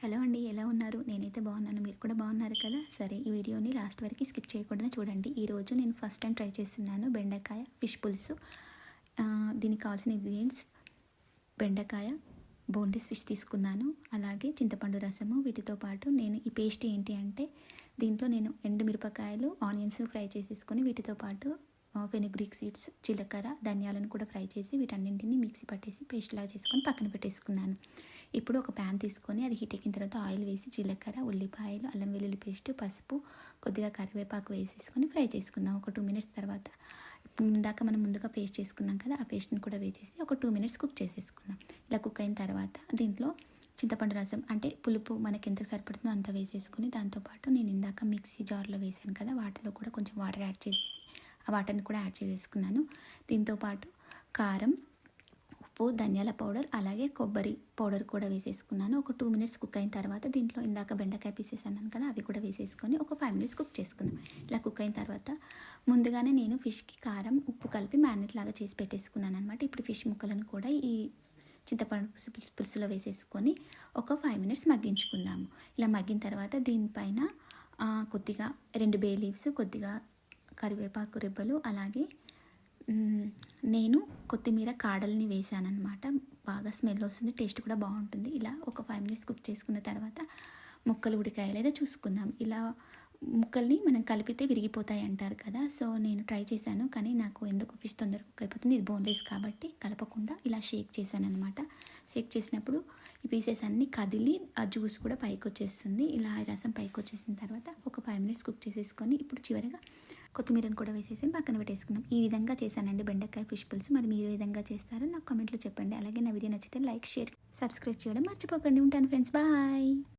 Hello అండి, ఎలా ఉన్నారు? నేనైతే బాగున్నాను. మీరు కూడా బాగున్నారు కదా? సరే, ఈ వీడియోని లాస్ట్ వరకు స్కిప్ చేయకుండా చూడండి. ఈరోజు నేను ఫస్ట్ టైం ట్రై చేస్తున్నాను బెండకాయ ఫిష్ పులుసు. దీనికి కావాల్సిన ఇంగ్రీడియంట్స్: బెండకాయ, బోన్లెస్ ఫిష్ తీసుకున్నాను, అలాగే చింతపండు రసము. వీటితో పాటు నేను ఈ పేస్ట్ ఏంటి అంటే, దీంట్లో నేను ఎండుమిరపకాయలు, ఆనియన్స్ ఫ్రై చేసేసుకొని వీటితో పాటు ఫెనుగ్రీక్ సీడ్స్, జీలకర్ర, ధనియాలను కూడా ఫ్రై చేసి వీటన్నింటినీ మిక్సీ పట్టేసి పేస్ట్ లాగా చేసుకొని పక్కన పెట్టేసుకున్నాను. ఇప్పుడు ఒక ప్యాన్ తీసుకొని అది హీట్ ఎక్కిన తర్వాత ఆయిల్ వేసి జీలకర్ర, ఉల్లిపాయలు, అల్లం వెల్లుల్లి పేస్ట్, పసుపు, కొద్దిగా కరివేపాకు వేసేసుకొని ఫ్రై చేసుకుందాం. ఒక 2 మినిట్స్ తర్వాత ఇందాక మనం ముందుగా పేస్ట్ చేసుకున్నాం కదా, ఆ పేస్ట్ని కూడా వేసేసి ఒక 2 మినిట్స్ కుక్ చేసేసుకుందాం. ఇలా కుక్ అయిన తర్వాత దీంట్లో చింతపండు రసం, అంటే పులుపు మనకి ఎంత సరిపడుతుందో అంత వేసేసుకుని, దాంతోపాటు నేను ఇందాక మిక్సీ జార్లో వేసాను కదా, వాటిలో కూడా కొంచెం వాటర్ యాడ్ చేసేసి ఆ వాటర్ని కూడా యాడ్ చేసేసుకున్నాను. దీంతోపాటు కారం, ఉప్పు, ధనియాల పౌడర్, అలాగే కొబ్బరి పౌడర్ కూడా వేసేసుకున్నాను. ఒక 2 మినిట్స్ కుక్ అయిన తర్వాత దీంట్లో ఇందాక బెండకాయ పీసెస్ అన్నాను కదా, అవి కూడా వేసేసుకొని ఒక 5 మినిట్స్ కుక్ చేసుకుందాం. ఇలా కుక్ అయిన తర్వాత ముందుగానే నేను ఫిష్కి కారం, ఉప్పు కలిపి మ్యారినేట్ లాగా చేసి పెట్టేసుకున్నాను అనమాట. ఇప్పుడు ఫిష్ ముక్కలను కూడా ఈ చింతపండు పులుసులో వేసేసుకొని ఒక 5 మినిట్స్ మగ్గించుకుందాము. ఇలా మగ్గిన తర్వాత దీనిపైన కొద్దిగా 2 బే లీవ్స్, కొద్దిగా కరివేపాకు రెబ్బలు, అలాగే నేను కొత్తిమీర కాడల్ని వేసానమాట. బాగా స్మెల్ వస్తుంది, టేస్ట్ కూడా బాగుంటుంది. ఇలా ఒక 5 మినిట్స్ కుక్ చేసుకున్న తర్వాత ముక్కలు ఉడికాయలేదో చూసుకుందాం. ఇలా ముక్కల్ని మనం కలిపితే విరిగిపోతాయి అంటారు కదా, సో నేను ట్రై చేశాను, కానీ నాకు ఎందుకు ఫిష్ తొందరగా కుక్ అయిపోతుంది. ఇది బోన్లెస్ కాబట్టి కలపకుండా ఇలా షేక్ చేశాను అనమాట. షేక్ చేసినప్పుడు ఈ పీసెస్ అన్నీ కదిలి ఆ జ్యూస్ కూడా పైకి వచ్చేస్తుంది. ఇలా రసం పైకి వచ్చేసిన తర్వాత ఒక 5 మినిట్స్ కుక్ చేసేసుకొని ఇప్పుడు చివరిగా కొత్తిమీరను కూడా వేసేసి పక్కన పెట్టేసుకున్నాం. ఈ విధంగా చేశానండి బెండకాయ ఫిష్ పులుసు. మరి మీరు ఏ విధంగా చేస్తారో నాకు కామెంట్లో చెప్పండి. అలాగే నా వీడియో నచ్చితే లైక్, షేర్, సబ్స్క్రైబ్ చేయడం మర్చిపోకండి. ఉంటాను ఫ్రెండ్స్, బాయ్.